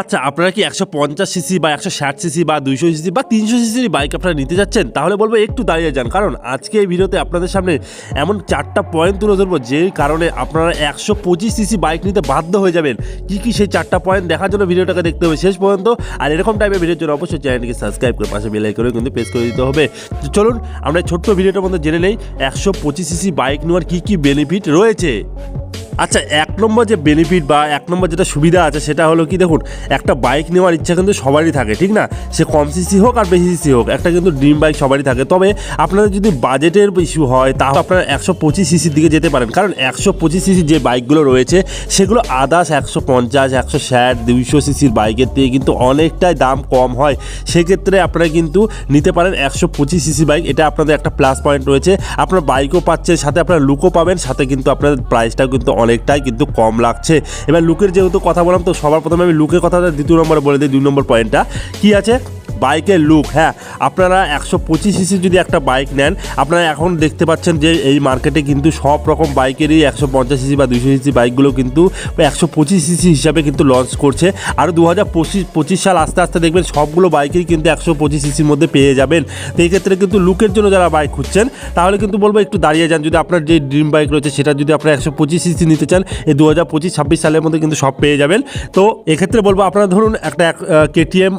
আচ্ছা, আপনারা কি 150 সিসি বা 160 সিসি বা 200 সিসি বা 300 সিসির বাইক আপনারা নিতে যাচ্ছেন? তাহলে বলবো একটু দাঁড়িয়ে যান, কারণ আজকে এই ভিডিওতে আপনাদের সামনে এমন 4টা পয়েন্ট তুলে ধরবো যেই কারণে আপনারা 125 সিসি বাইক নিতে বাধ্য হয়ে যাবেন। কি সেই 4টা পয়েন্ট দেখার জন্য ভিডিওটাকে দেখতে হবে শেষ পর্যন্ত। আর এরকম টাইপের ভিডিওর জন্য অবশ্যই চ্যানেলটিকে সাবস্ক্রাইব করে পাশে বেল আইকনে কিন্তু প্রেস করে দিতে হবে। তো চলুন আমরা ছোট্ট ভিডিওটার মধ্যে জেনে নেই 125 সিসি বাইক নেওয়ার কি বেনিফিট রয়েছে। আচ্ছা, 1 নম্বর যে বেনিফিট বা 1 নম্বর যেটা সুবিধা আছে সেটা হলো কি, দেখুন, একটা বাইক নেওয়ার ইচ্ছা কিন্তু সবারই থাকে, ঠিক না? সে কম সিসি হোক আর বেশি সিসি হোক, একটা কিন্তু ড্রিম বাইক সবারই থাকে। তবে আপনাদের যদি বাজেটের ইস্যু হয় তাহলে আপনারা 125 সিসির দিকে যেতে পারেন, কারণ 125 সিসি যে বাইকগুলো রয়েছে সেগুলো আদার্স 150, 160, 200 সিসির বাইকের থেকে কিন্তু অনেকটাই দাম কম হয়। সেক্ষেত্রে আপনারা কিন্তু নিতে পারেন 125 সিসি বাইক। এটা আপনাদের একটা প্লাস পয়েন্ট রয়েছে, আপনার বাইকও পাচ্ছে, সাথে আপনার লুকও পাবেন, সাথে কিন্তু আপনার প্রাইসটাও কিন্তু অনেকটাই কিন্তু কম লাগছে। এবার লুকের যেহেতু কথা বললাম, তো সবার প্রথমে আমি লুকের কথাটা দ্বিতীয় নম্বরে বলে দিই। 2 নম্বর পয়েন্টটা কি আছে, বাইকের লুক। হ্যাঁ, আপনারা 125 সিসির যদি একটা বাইক নেন, আপনারা এখন দেখতে পাচ্ছেন যে এই মার্কেটে কিন্তু সব রকম বাইকেরই 150 সিসি বা 200 সিসি বাইকগুলো কিন্তু 125 সিসি হিসাবে কিন্তু লঞ্চ করছে। আর 2025 সাল আস্তে আস্তে দেখবেন সবগুলো বাইকেই কিন্তু 125 সিসির মধ্যে পেয়ে যাবেন। তো এই ক্ষেত্রে কিন্তু লুকের জন্য যারা বাইক খুঁজছেন তাহলে কিন্তু বলবো একটু দাঁড়িয়ে যান। যদি আপনার যে ড্রিম বাইক রয়েছে সেটা যদি আপনারা 125 সিসি নিতে চান, এই 2025-26 সালের মধ্যে কিন্তু সব পেয়ে যাবেন। তো এক্ষেত্রে বলবো আপনারা ধরুন একটা KTM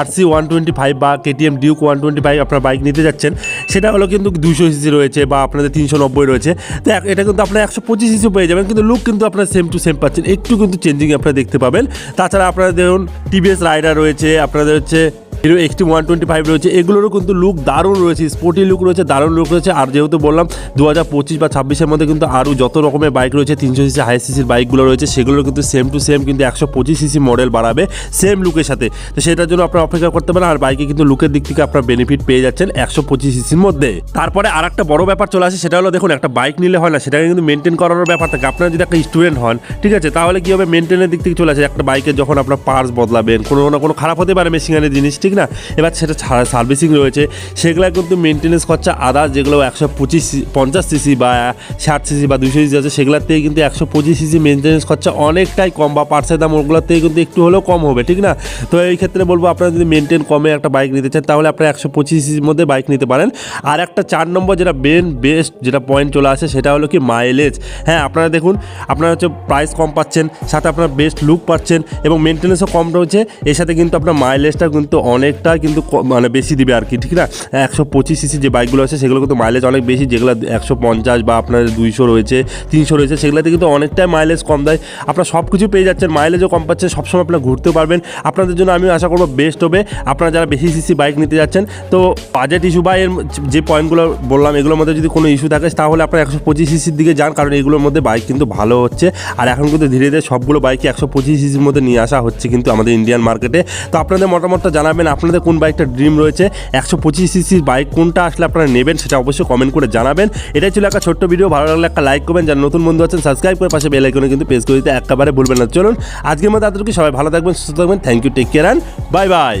RC 125 বা KTM ডিউক 125 আপনার বাইক নিতে যাচ্ছেন, সেটা হলো কিন্তু 200 সিসি রয়েছে বা আপনাদের 390 রয়েছে। তো এটা কিন্তু আপনারা 125 সিসি পেয়ে যাবেন, কিন্তু লুক কিন্তু আপনারা সেম টু সেম পাচ্ছেন, একটু কিন্তু চেঞ্জিং আপনারা দেখতে পাবেন। তাছাড়া আপনারা ধরুন TVS রাইডার রয়েছে, আপনাদের হচ্ছে হিরো XT 125 রয়েছে, এগুলোরও কিন্তু লুক দারুণ রয়েছে, স্পোর্টি লুক রয়েছে, দারুণ লুক রয়েছে। আর যেহেতু বললাম 2025 বা 26-এর মধ্যে কিন্তু আরও যত রকমের বাইক রয়েছে 300 সিসি হাই সিসির বাইকগুলো রয়েছে, সেগুলো কিন্তু সেম টু সেম কিন্তু 125 সিসি মডেল বাড়াবে সেম লুকের সাথে। তো সেটার জন্য আপনারা অপেক্ষা করতে পারেন। আর বাইকে কিন্তু লুকের দিক থেকে আপনার বেনিফিট পেয়ে যাচ্ছেন 125 সিসির মধ্যে। তারপরে আর একটা বড় ব্যাপার চলে আসে, সেটা হলো দেখুন, একটা বাইক নিলে হয় না, সেটাকে কিন্তু মেনটেন করারও ব্যাপার থাকে। আপনারা যদি একটা স্টুডেন্ট হন, ঠিক আছে, তাহলে কী হবে, মেনটেনের দিক থেকে চলে আসে। একটা বাইকে যখন আপনার পার্টস বদলাবেন, কোনো না কোনো খারাপ হতে পারে মেশিনারি জিনিস, ঠিক না? এবার সেটা সার্ভিসিং রয়েছে, সেগুলো কিন্তু মেনটেন্যান্স খরচা আদার্স যেগুলো 150 সিসি বা 60 সিসি বা 200 সিসি আছে, সেগুলোর থেকে কিন্তু 125 সিসি মেনটেন্যান্স খরচা অনেকটাই কম, বা পার্টসের দাম ওগুলোর থেকে কিন্তু একটু হলেও কম হবে, ঠিক না? তো এই ক্ষেত্রে বলবো আপনারা যদি মেনটেন কমে একটা বাইক নিতে চান তাহলে আপনারা 125 সিসির মধ্যে বাইক নিতে পারেন। আর একটা 4 নম্বর যেটা বেস্ট যেটা পয়েন্ট চলে আসে সেটা হলো কি মাইলেজ। হ্যাঁ, আপনারা দেখুন, আপনারা হচ্ছে প্রাইস কম পাচ্ছেন, সাথে আপনারা বেস্ট লুক পাচ্ছেন এবং মেনটেন্যান্সও কম রয়েছে। এর সাথে কিন্তু আপনার মাইলেজটা কিন্তু অনেকটা কিন্তু মানে বেশি দিবে আর কি, ঠিক না? 125 সিসি যে বাইকগুলো আছে সেগুলো কিন্তু মাইলেজ অনেক বেশি, যেগুলো 150 বা আপনার 200 রয়েছে, 300 রয়েছে, সেগুলোতে কিন্তু অনেকটাই মাইলেজ কম দেয়। আপনারা সব কিছু পেয়ে যাচ্ছেন, মাইলেজও কম পাচ্ছেন, সবসময় আপনারা ঘুরতেও পারবেন। আপনাদের জন্য আমি আশা করবো বেস্ট হবে আপনারা যারা বেশি সিসি বাইক নিতে যাচ্ছেন। তো বাজেট ইস্যু বা এর যে পয়েন্টগুলো বললাম এগুলোর মধ্যে যদি কোনো ইস্যু থাকে তাহলে আপনারা 125 সিসির দিকে যান, কারণ এগুলোর মধ্যে বাইক কিন্তু ভালো হচ্ছে। আর এখন কিন্তু ধীরে ধীরে সবগুলো বাইকে 125 সিসির মধ্যে নিয়ে আসা হচ্ছে কিন্তু আমাদের ইন্ডিয়ান মার্কেটে। তো আপনাদের মতামতটা জানাবেন, আপনাদের কোন বাইকটা ড্রিম রয়েছে, 125 সিসির বাইক কোনটা আসলে আপনারা নেবেন সেটা অবশ্যই কমেন্ট করে জানাবেন। এটাই ছিল একটা ছোট্ট ভিডিও, ভালো লাগলে একটা লাইক করবেন, যারা নতুন বন্ধু আছেন সাবস্ক্রাইব করে পাশে বেল আইকনে কিন্তু প্রেস করে দিতে একেবারে ভুলবেন না। চলুন আজকের মতো এতটুকু, সবাই ভালো থাকবেন, সুস্থ থাকবেন, thank you, take care and bye by.